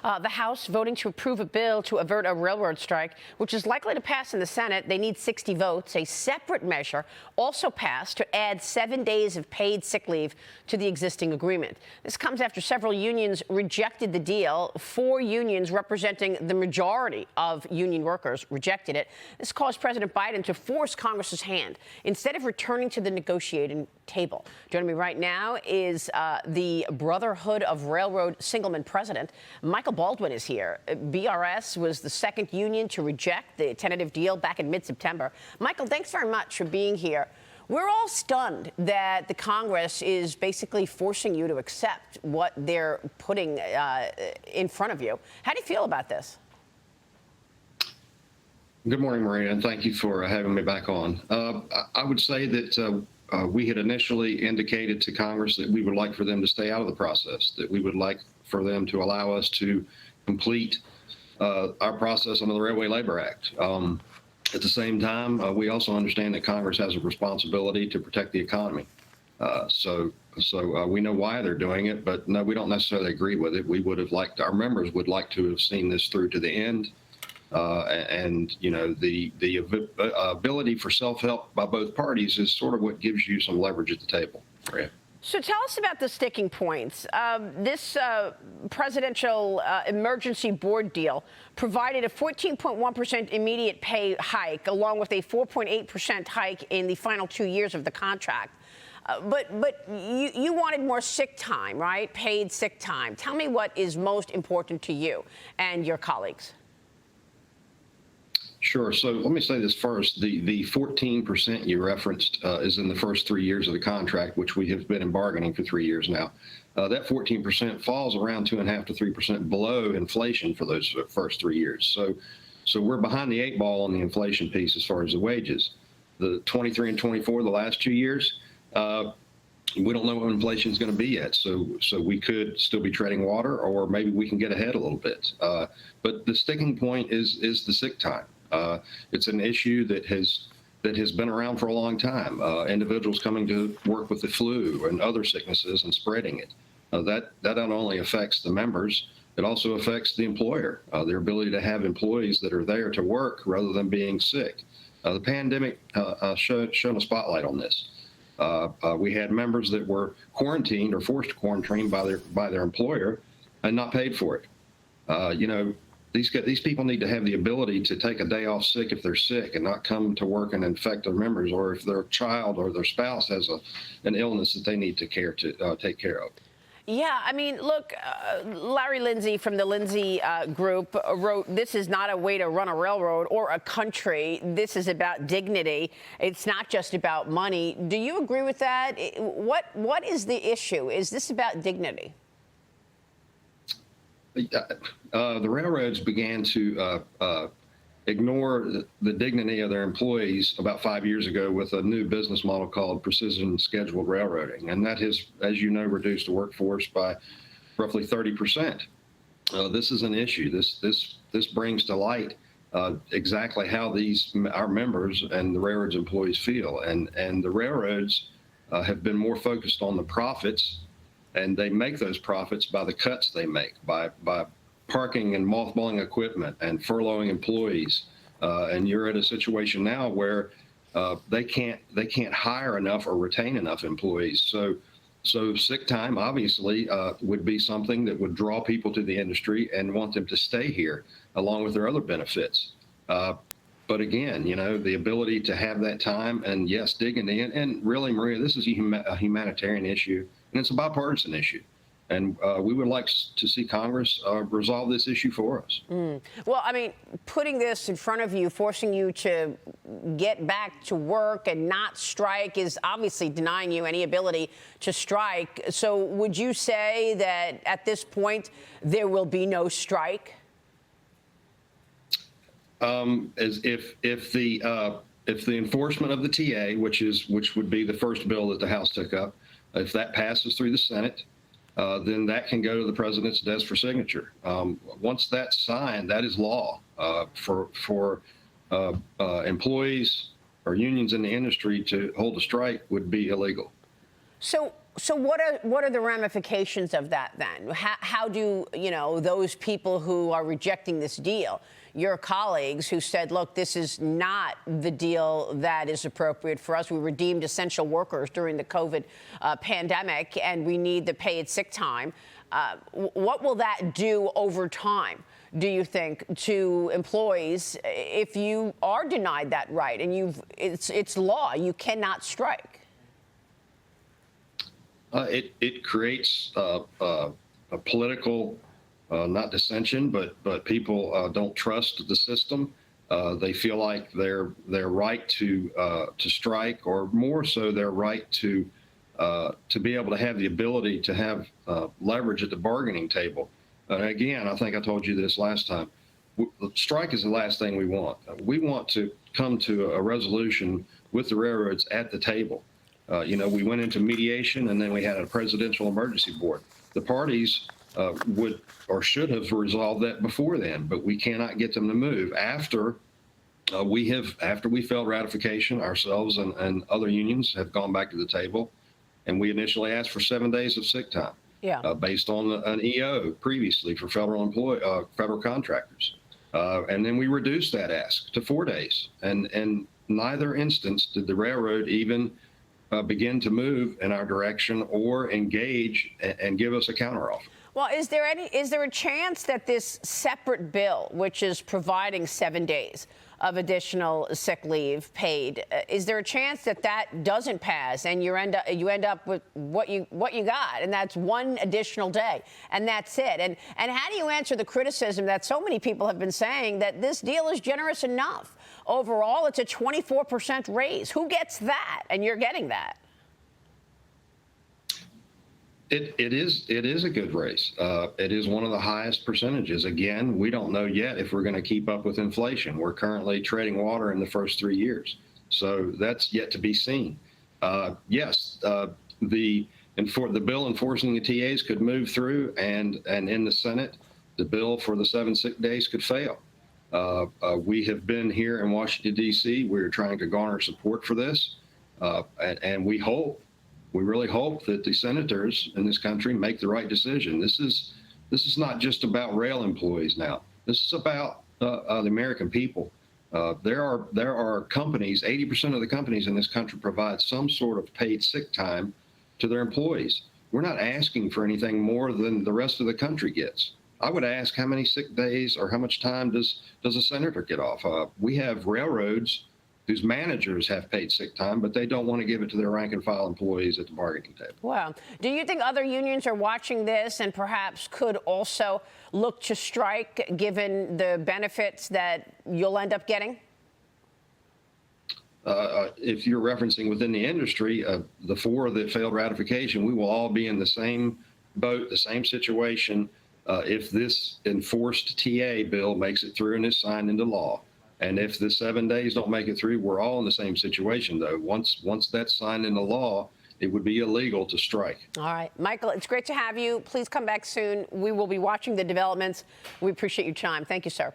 The House voting to approve a bill to avert a railroad strike, which is likely to pass in the Senate. They need 60 votes. A separate measure also passed to add 7 days of paid sick leave to the existing agreement. This comes after several unions rejected the deal. 4 unions representing the majority of union workers rejected it. This caused President Biden to force Congress's hand instead of returning to the negotiating table. Joining me right now is the Brotherhood of Railroad Signalmen president. Michael Baldwin is here. BRS was the second union to reject the tentative deal back in mid-September. Michael, thanks very much for being here. We're all stunned that the Congress is basically forcing you to accept what they're putting in front of you. How do you feel about this? Good morning, Maria, and thank you for having me back on. I would say that we had initially indicated to Congress that we would like for them to stay out of the process, that we would like for them to allow us to complete our process under the Railway Labor Act. At the same time, we also understand that Congress has a responsibility to protect the economy. So we know why they're doing it, but no, we don't necessarily agree with it. We would have liked, our members would like to have seen this through to the end. And you know, the ability for self-help by both parties is sort of what gives you some leverage at the table. Right. So tell us about the sticking points. This presidential emergency board deal provided a 14.1% immediate pay hike, along with a 4.8% hike in the final 2 years of the contract. But you wanted more sick time, right? Paid sick time. Tell me what is most important to you and your colleagues. Sure. So let me say this first. The 14% you referenced is in the first 3 years of the contract, which we have been in bargaining for 3 years now. That 14% falls around 2.5% to 3% below inflation for those first 3 years. So we're behind the 8 ball on the inflation piece as far as the wages. The 23 and 24, the last 2 years, we don't know what inflation is going to be yet. So we could still be treading water, or maybe we can get ahead a little bit. But the sticking point is the sick time. It's an issue that has been around for a long time. Individuals coming to work with the flu and other sicknesses and spreading it. That not only affects the members, it also affects the employer, their ability to have employees that are there to work rather than being sick. The pandemic shone a spotlight on this. We had members that were quarantined or forced to quarantine by their employer and not paid for it. You know, these people need to have the ability to take a day off sick if they're sick and not come to work and infect their members, or if their child or their spouse has an illness that they need to take care of. Yeah, I mean, look, Larry Lindsay from the Lindsay Group wrote, "This is not a way to run a railroad or a country. This is about dignity. It's not just about money." Do you agree with that? What is the issue? Is this about dignity? The railroads began to ignore the dignity of their employees about 5 years ago with a new business model called precision scheduled railroading. And that has, as you know, reduced the workforce by roughly 30%. This is an issue. This brings to light exactly how our members and the railroads employees feel. And the railroads have been more focused on the profits, and they make those profits by the cuts they make, by parking and mothballing equipment and furloughing employees. And you're at a situation now where they can't hire enough or retain enough employees. So sick time obviously would be something that would draw people to the industry and want them to stay here along with their other benefits. But again, you know, the ability to have that time, and yes, dignity, and really, Maria, this is a humanitarian issue, and it's a bipartisan issue. And we would like to see Congress resolve this issue for us. Well, I mean, putting this in front of you, forcing you to get back to work and not strike is obviously denying you any ability to strike. So would you say that at this point there will be no strike? As if the enforcement of the TA, which would be the first bill that the House took up, if that passes through the Senate, then that can go to the president's desk for signature. Once that's signed, that is law. For employees or unions in the industry to hold a strike would be illegal. So So what are the ramifications of that then? How do, those people who are rejecting this deal, your colleagues who said, look, this is not the deal that is appropriate for us. We redeemed essential workers during the COVID pandemic, and we need the paid sick time. What will that do over time, do you think, to employees if you are denied that right and it's law, you cannot strike? It creates a political, not dissension, but people don't trust the system. They feel like their right to strike, or more so their right to be able to have the ability to have leverage at the bargaining table. Again, I think I told you this last time. Strike is the last thing we want. We want to come to a resolution with the railroads at the table. We went into mediation, and then we had a presidential emergency board. The parties would or should have resolved that before then, but we cannot get them to move after we failed ratification. Ourselves and other unions have gone back to the table, and we initially asked for 7 days of sick time, based on an EO previously for federal contractors, and then we reduced that ask to 4 days, and neither instance did the railroad even begin to move in our direction or engage and give us a counteroffer. Well, is there a chance that this separate bill, which is providing 7 days of additional sick leave paid, is there a chance that that doesn't pass and you end up with what you got, and that's one additional day, and that's it? And how do you answer the criticism that so many people have been saying that this deal is generous enough? Overall, it's a 24% raise. Who gets that? And you're getting that. It is a good raise. It is one of the highest percentages. Again, we don't know yet if we're going to keep up with inflation. We're currently treading water in the first 3 years, so that's yet to be seen. Yes, the bill enforcing the TAs could move through, and in the Senate, the bill for the 7 sick days could fail. We have been here in Washington, D.C. We're trying to garner support for this, and we really hope that the senators in this country make the right decision. This is not just about rail employees now. This is about the American people. There are companies, 80% of the companies in this country provide some sort of paid sick time to their employees. We're not asking for anything more than the rest of the country gets. I would ask, how many sick days or how much time does a senator get off? We have railroads whose managers have paid sick time, but they don't want to give it to their rank and file employees at the bargaining table. Wow. Do you think other unions are watching this and perhaps could also look to strike given the benefits that you'll end up getting? If you're referencing within the industry, the four that failed ratification, we will all be in the same boat, the same situation, if this enforced TA bill makes it through and is signed into law. And if the 7 days don't make it through, we're all in the same situation, though. Once that's signed into law, it would be illegal to strike. All right. Michael, it's great to have you. Please come back soon. We will be watching the developments. We appreciate your time. Thank you, sir.